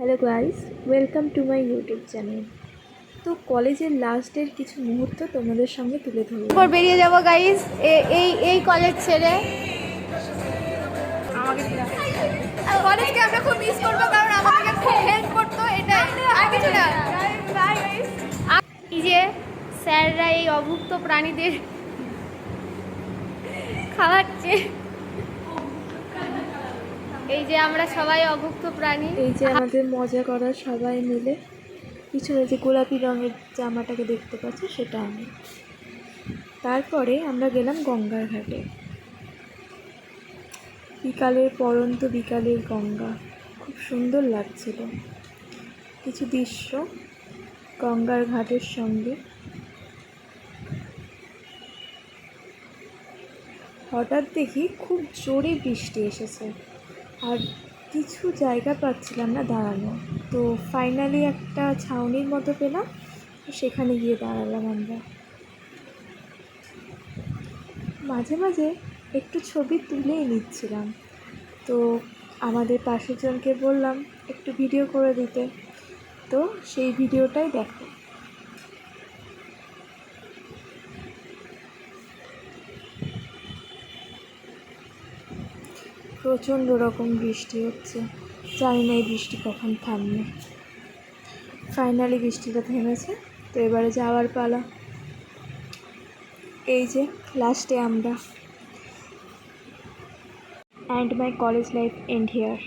Hello guys, welcome to my YouTube channel. তো কলেজের লাস্টের কিছু মুহূর্ত তোমাদের সঙ্গে তুলে ধরব। পর বেরিয়ে যাব গাইস এই কলেজ ছেড়ে। কলেজকে আমরা খুব মিস করবো, কারণ আমাদেরকে খুব হেল্প করতো, এটাই আর কিছু না। এই যে স্যাররা এই অভুক্ত প্রাণীদের খাওয়াচ্ছে, এই যে আমরা সবাই অভুক্ত প্রাণী। এই যে আমাদের মজা করা সবাই মিলে, পিছনে যে গোলাপি রঙের জামাটাকে দেখতে পাচ্ছ সেটা আমি। তারপরে আমরা গেলাম গঙ্গার ঘাটে। বিকালের পরন্ত বিকালের গঙ্গা খুব সুন্দর লাগছিল। কিছু দৃশ্য গঙ্গার ঘাটের সঙ্গে। হঠাৎ দেখি খুব জোরে বৃষ্টি এসেছে, আর কিছু জায়গা পাচ্ছিলাম না দাঁড়ানো। তো ফাইনালি একটা ছাউনির মতো পেলাম, সেখানে গিয়ে দাঁড়ালাম আমরা। মাঝে মাঝে একটু ছবি তুলেই নিচ্ছিলাম, তো আমাদের পাশের জনকে বললাম একটু ভিডিও করে দিতে, তো সেই ভিডিওটাই দেখো। প্রচণ্ড রকম বৃষ্টি হচ্ছে, জানি না এই বৃষ্টি কখন থামবে। ফাইনালি বৃষ্টিটা থেমেছে, তো এবারে যাওয়ার পালা। এই যে লাস্টে আমরা, and my college life end here.